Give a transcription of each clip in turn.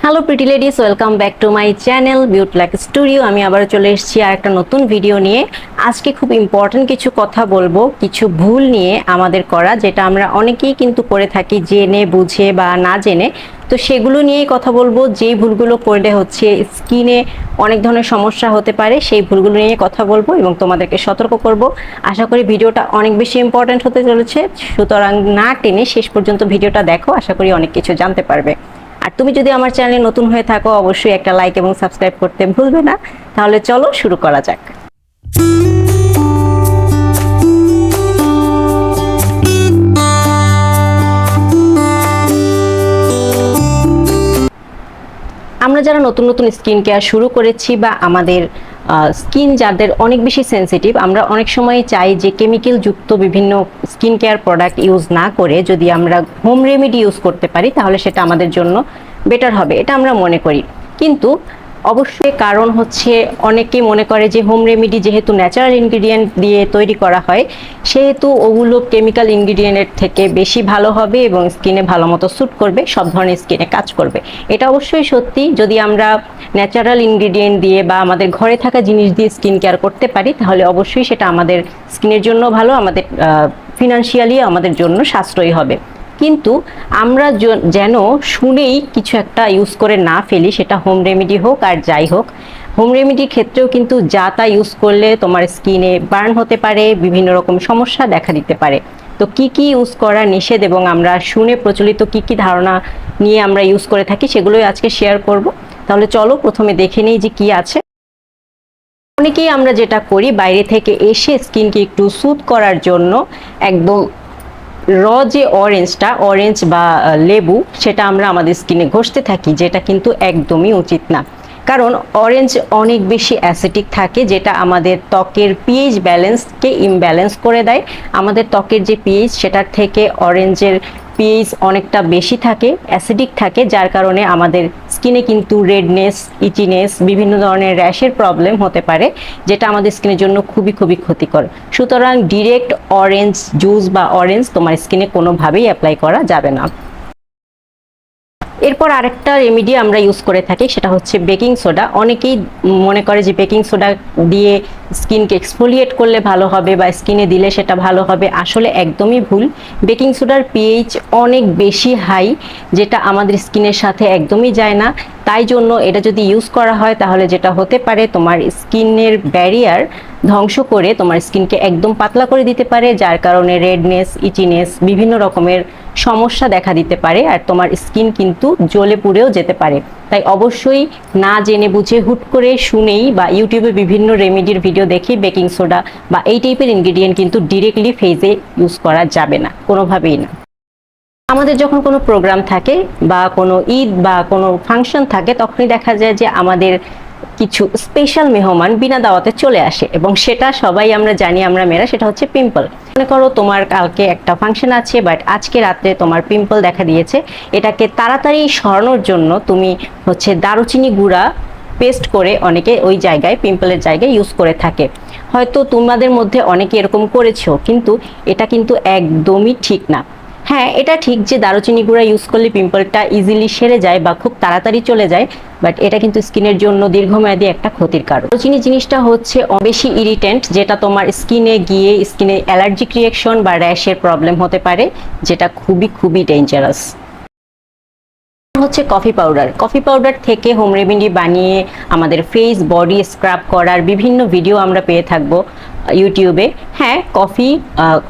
Hello pretty ladies, welcome back to my channel beauty like studio. আমি আবার চলে এসেছি আর একটা নতুন ভিডিও নিয়ে। আজকে খুব ইম্পর্টেন্ট কিছু কথা বলবো, কিছু ভুল নিয়ে আমাদের করা, যেটা আমরা অনেকেই কিন্তু করে থাকি জেনে বুঝে বা না জেনে। তো সেগুলো নিয়েই কথা বলবো। যেই ভুলগুলো করলে হচ্ছে স্কিনে অনেক ধরনের সমস্যা হতে পারে, সেই ভুলগুলো নিয়ে কথা বলবো এবং তোমাদেরকে সতর্ক করব। আশা করি ভিডিওটা অনেক বেশি ইম্পর্টেন্ট হতে চলেছে, সুতরাং না টেনে শেষ পর্যন্ত ভিডিওটা দেখো। আশা করি অনেক কিছু জানতে পারবে। আর তুমি যদি আমার চ্যানেলে নতুন হয়ে থাকো, অবশ্যই একটা লাইক এবং সাবস্ক্রাইব করতে ভুলবে না। তাহলে চলো শুরু করা যাক। আমরা যারা নতুন নতুন স্কিন কেয়ার শুরু করেছি বা আমাদের স্কিন যাদের অনেক বেশি সেনসিটিভ, আমরা অনেক সময় চাই যে কেমিক্যাল যুক্ত বিভিন্ন স্কিন কেয়ার প্রোডাক্ট ইউজ না করে যদি আমরা হোম রেমেডি ইউজ করতে পারি তাহলে সেটা আমাদের জন্য বেটার হবে, এটা আমরা মনে করি। কিন্তু অবশ্যই কারণ হচ্ছে অনেকেই মনে করে যে হোম রেমেডি যেহেতু ন্যাচারাল ইনগ্রিডিয়েন্ট দিয়ে তৈরি করা হয়, সেহেতু ওগুলো কেমিক্যাল ইনগ্রিডিয়েন্টের থেকে বেশি ভালো হবে এবং স্কিনে ভালো মতো স্যুট করবে, সব ধরনের স্কিনে কাজ করবে। এটা অবশ্যই সত্যি। যদি আমরা ন্যাচারাল ইনগ্রিডিয়েন্ট দিয়ে বা আমাদের ঘরে থাকা জিনিস দিয়ে স্কিন কেয়ার করতে পারি তাহলে অবশ্যই সেটা আমাদের স্কিনের জন্য ভালো, আমাদের ফিনান্সিয়ালি আমাদের জন্য সাশ্রয়ী হবে। কিন্তু আমরা যেন শুনেই কিছু একটা ইউজ করে না ফেলি, সেটা হোম রেমেডি হোক আর যাই হোক। হোম রেমেডির ক্ষেত্রেও কিন্তু যা তা ইউজ করলে তোমার স্কিনে বার্ন হতে পারে, বিভিন্ন রকম সমস্যা দেখা দিতে পারে। তো কি কি ইউজ করা নিষেধ এবং আমরা শুনে প্রচলিত কি কি ধারণা নিয়ে আমরা ইউজ করে থাকি সেগুলোই আজকে শেয়ার করব। তাহলে চলো প্রথমে দেখে নিই যে কি আছে। অনেকেই আমরা যেটা করি, বাইরে থেকে এসে স্কিনকে একটু স্মুথ করার জন্য একদম যে অরেঞ্জ বা লেবু, সেটা আমরা আমাদের স্কিনে ঘষতে থাকি, যেটা কিন্তু একদমই উচিত না। কারণ অরেঞ্জ অনেক বেশি অ্যাসিডিক থাকে, যেটা আমাদের ত্বকের পিএইচ ব্যালেন্সকে ইমব্যালেন্স করে দেয়। আমাদের ত্বকের যে পিএইচ, সেটার থেকে অরেঞ্জের পিএইচ অনেকটা বেশি থাকে, অ্যাসিডিক থাকে, যার কারণে আমাদের স্কিনে কিন্তু রেডনেস, ইচিনেস, বিভিন্ন ধরনের র্যাশের প্রবলেম হতে পারে, যেটা আমাদের স্কিনের জন্য খুবই খুবই ক্ষতিকর। সুতরাং ডিরেক্ট অরেঞ্জ জুস বা অরেঞ্জ তোমার স্কিনে কোনোভাবেই অ্যাপ্লাই করা যাবে না। এরপর আরেকটা রেমেডি আমরা ইউজ করে থাকি, সেটা হচ্ছে বেকিং সোডা। অনেকেই মনে করে যে বেকিং সোডা দিয়ে স্কিনকে এক্সফোলিয়েট করলে ভালো হবে বা স্কিনে দিলে সেটা ভালো হবে। আসলে একদমই ভুল। বেকিং সোডার পিএইচ অনেক বেশি হাই, যেটা আমাদের স্কিনের সাথে একদমই যায় না। তাই জন্য এটা যদি ইউজ করা হয় তাহলে যেটা হতে পারে, তোমার স্কিনের ব্যারিয়ার ধ্বংস করে তোমার স্কিনকে একদম পাতলা করে দিতে পারে, যার কারণে রেডনেস, ইচিনেস, বিভিন্ন রকমের সমস্যা দেখা দিতে পারে, আর তোমার স্কিন কিন্তু জ্বলে পুড়েও যেতে পারে। তাই অবশ্যই না জেনে বুঝে হুট করে শুনেই বা ইউটিউবে বিভিন্ন রেমেডির ভিডিও দেখে বেকিং সোডা বা এই টাইপের ইনগ্রিডিয়েন্ট কিন্তু ডিরেক্টলি ফেসে ইউজ করা যাবে না, কোনোভাবেই না। আমাদের যখন কোনো প্রোগ্রাম থাকে বা কোনো ঈদ বা কোনো ফাংশন থাকে, তখনই দেখা যায় যে আমাদের কিছু স্পেশাল মেহমান বিনা দাওয়াতে চলে আসে, এবং সেটা সবাই আমরা জানি, আমরা মেয়েরা, সেটা হচ্ছে পিম্পল। মনে করো তোমার কালকে একটা ফাংশন আছে, বাট আজকে রাতে তোমার পিম্পল দেখা দিয়েছে। এটাকে তাড়াতাড়ি সরানোর জন্য তুমি হচ্ছে দারুচিনি গুঁড়া পেস্ট করে অনেকে ওই জায়গায়, পিম্পলের জায়গায় ইউজ করে থাকে। হয়তো তোমাদের মধ্যে অনেকে এরকম করেছো, কিন্তু এটা কিন্তু একদমই ঠিক না। হ্যাঁ, এটা ঠিক যে দারুচিনি গুঁড়া ইউজ করলে পিম্পলটা ইজিলি সেরে যায় বা খুব তাড়াতাড়ি চলে যায়, বাট এটা কিন্তু স্কিনের জন্য দীর্ঘমেয়াদী একটা ক্ষতির কারণ। দারুচিনি জিনিসটা হচ্ছে বেশি ইরিটেন্ট, যেটা তোমার স্কিনে গিয়ে স্কিনে অ্যালার্জিক রিয়েকশন বা র্যাশের প্রবলেম হতে পারে, যেটা খুবই খুবই ডেঞ্জারাস। হচ্ছে কফি পাউডার থেকে হোম রেমেডি বানিয়ে আমাদের ফেস বডি স্ক্রাব করার বিভিন্ন ভিডিও আমরা পেয়ে থাকবো ইউটিউবে। হ্যাঁ,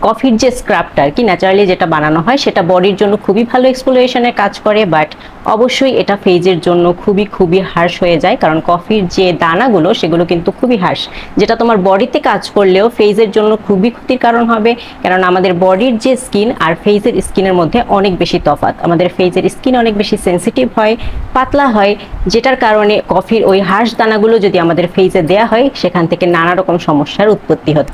কফির যে স্ক্রাবটা আর কি ন্যাচারালি যেটা বানানো হয়, সেটা বডির জন্য খুবই ভালো এক্সফোলিয়েশনের কাজ করে, বাট অবশ্যই এটা ফেজের জন্য খুবই খুবই হার্শ হয়ে যায়, কারণ কফির যে দানাগুলো সেগুলো কিন্তু খুবই হার্শ, যেটা তোমার বডিতে কাজ করলেও ফেজের জন্য খুবই ক্ষতির কারণ হবে। কারণ আমাদের বডির যে স্কিন আর ফেজের স্কিনের মধ্যে অনেক বেশি তফাৎ। আমাদের ফেজের স্কিন অনেক বেশি সেন্সিটিভ হয়, পাতলা হয়, যেটার কারণে কফির ওই হার্শ দানাগুলো যদি আমাদের ফেজে দেওয়া হয়, সেখান থেকে নানা রকম সমস্যার উৎপত্তি হতে,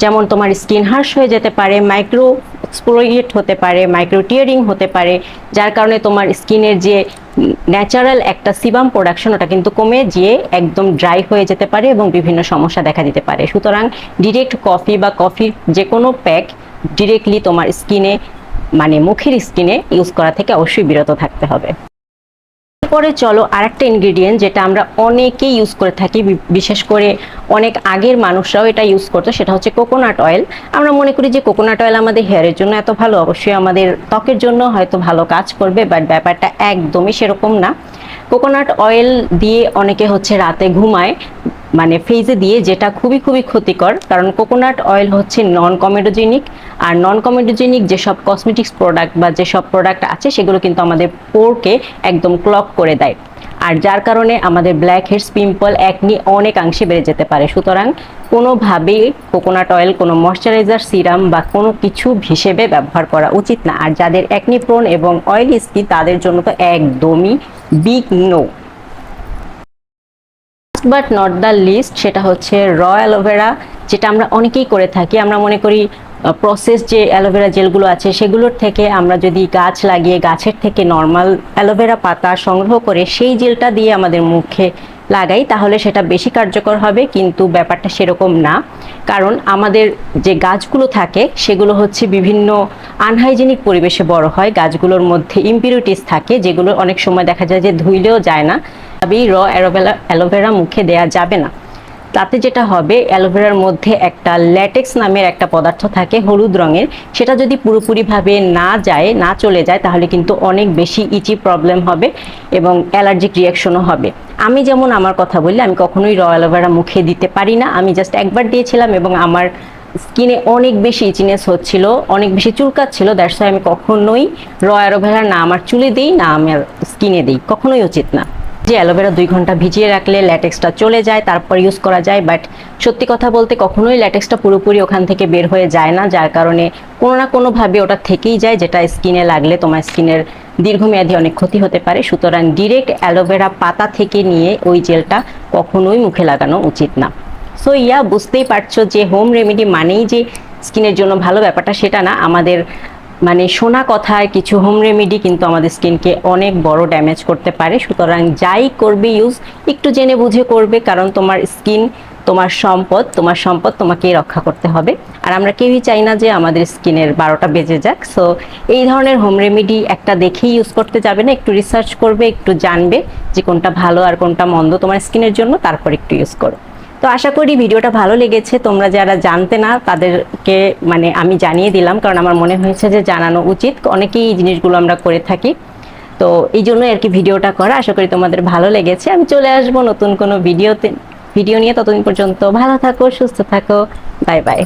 যেমন তোমার স্কিন হার্শ হয়ে যেতে পারে, মাইক্রো এক্সফোলিয়েট হতে পারে, মাইক্রো টিয়ারিং হতে পারে, যার কারণে তোমার স্কিনের যে ন্যাচারাল একটা সিবাম প্রোডাকশন, ওটা কিন্তু কমে গিয়ে একদম ড্রাই হয়ে যেতে পারে এবং বিভিন্ন সমস্যা দেখা দিতে পারে। সুতরাং ডিরেক্ট কফি বা কফির যে কোনো প্যাক ডিরেক্টলি তোমার স্কিনে, মানে মুখের স্কিনে ইউজ করা থেকে অবশ্যই বিরত থাকতে হবে। এরপরে চলো আরেকটা ইনগ্রেডিয়েন্ট যেটা আমরা অনেকেই ইউজ করে থাকি, বিশেষ করে অনেক আগের মানুষরাও এটা ইউজ করতো, সেটা হচ্ছে কোকোনাট অয়েল। আমরা মনে করি যে কোকোনাট অয়েল আমাদের হেয়ারের জন্য এত ভালো, অবশ্যই আমাদের ত্বকের জন্য হয়তো ভালো কাজ করবে, বাট ব্যাপারটা একদমই সেরকম না। কোকোনাট অয়েল দিয়ে অনেকে হচ্ছে রাতে ঘুমায়, মানে ফেজে দিয়ে, যেটা খুবই খুবই ক্ষতিকর। কারণ কোকোনাট অয়েল হচ্ছে নন কমেডোজেনিক, আর নন কমেডোজেনিক যেসব কসমেটিক্স প্রোডাক্ট বা যেসব প্রোডাক্ট আছে সেগুলো কিন্তু আমাদের পোরকে একদম ক্লগ করে দেয়, আর যার কারণে আমাদের ব্ল্যাক হেডস, পিম্পল, অ্যাকনি অনেকাংশে বেড়ে যেতে পারে। সুতরাং কোনোভাবেই কোকোনাট অয়েল কোনো ময়শ্চারাইজার, সিরাম বা কোনো কিছু হিসেবে ব্যবহার করা উচিত না। আর যাদের অ্যাকনি প্রোন এবং অয়েলি স্কিন তাদের জন্য তো একদমই big no. But not the least, সেটা হচ্ছে র অ্যালোভেরা, যেটা আমরা অনেকেই করে থাকি। আমরা মনে করি প্রসেস যে অ্যালোভেরা জেলগুলো আছে সেগুলোর থেকে আমরা যদি গাছ লাগিয়ে গাছের থেকে নর্মাল অ্যালোভেরা পাতা সংগ্রহ করে সেই জেলটা দিয়ে আমাদের মুখে লাগাই তাহলে সেটা বেশি কার্যকর হবে, কিন্তু ব্যাপারটা সেরকম না। কারণ আমাদের যে গাছগুলো থাকে সেগুলো হচ্ছে বিভিন্ন আনহাইজেনিক পরিবেশে বড় হয়, গাছগুলোর মধ্যে ইম্পিউরিটিস থাকে যেগুলো অনেক সময় দেখা যায় যে ধুইলেও যায় না। তবেই র অ্যালোভেরা মুখে দেয়া যাবে না। তাতে যেটা হবে, অ্যালোভেরার মধ্যে একটা ল্যাটেক্স নামের একটা পদার্থ থাকে হলুদ রঙের, সেটা যদি পুরোপুরিভাবে না চলে যায় তাহলে কিন্তু অনেক বেশি ইচি প্রবলেম হবে এবং অ্যালার্জিক রিয়াকশনও হবে। আমি যেমন আমার কথা বললে, আমি কখনোই র অ্যালোভেরা মুখে দিতে পারি না। আমি জাস্ট একবার দিয়েছিলাম এবং আমার স্কিনে অনেক বেশি ইচিনেস হচ্ছিল, অনেক বেশি চুলকাচ্ছিল, দ্যাটস ওয়াই আমি কখনোই র অ্যালোভেরা না আমার চুলে দিই না আমার স্কিনে দিই, কখনোই উচিত না। যে অ্যালোভেরা 2 ঘন্টা ভিজিয়ে রাখলে ল্যাটেক্সটা চলে যায়, তারপর ইউজ করা যায়, বাট সত্যি কথা বলতে কখনোই ল্যাটেক্সটা পুরোপুরি ওখান থেকে বের হয়ে যায় না, যার কারণে কোনো না কোনোভাবে ওটা থেকেই যায়, যেটা স্কিনে লাগলে তোমার স্কিনের দীর্ঘমেয়াদী অনেক ক্ষতি হতে পারে। সুতরাং ডিরেক্ট অ্যালোভেরা পাতা থেকে নিয়ে ওই জেলটা কখনোই মুখে লাগানো উচিত না। সো বুঝতেই পারছো যে হোম রেমেডি মানেই যে স্কিনের জন্য ভালো, ব্যাপারটা সেটা না। আমাদের মানে শোনা কথায় কিছু হোম রেমেডি কিন্তু আমাদের স্কিনকে অনেক বড় ড্যামেজ করতে পারে। সুতরাং যাই করবে ইউজ একটু জেনে বুঝে করবে, কারণ তোমার স্কিন তোমার সম্পদ তোমাকেই রক্ষা করতে হবে। আর আমরা কেউই চাই না যে আমাদের স্কিনের 12টা বেজে যাক। সো এই ধরনের হোম রেমেডি একটা দেখেই ইউজ করতে যাবে না, একটু রিসার্চ করবে, একটু জানবে যে কোনটা ভালো আর কোনটা মন্দ তোমার স্কিনের জন্য, তারপর একটু ইউজ করো। তো আশা করি ভিডিওটা ভালো লেগেছে। তোমরা যারা জানতে না তাদেরকে মানে আমি জানিয়ে দিলাম, কারণ আমার মনে হয়েছে যে জানানো উচিত। অনেকেই এই জিনিসগুলো আমরা করে থাকি, তো এই জন্যই আর কি ভিডিওটা করা। আশা করি তোমাদের ভালো লেগেছে। আমি চলে আসবো নতুন কোনো ভিডিও নিয়ে। ততদিন পর্যন্ত ভালো থাকো, সুস্থ থাকো, বাই বাই।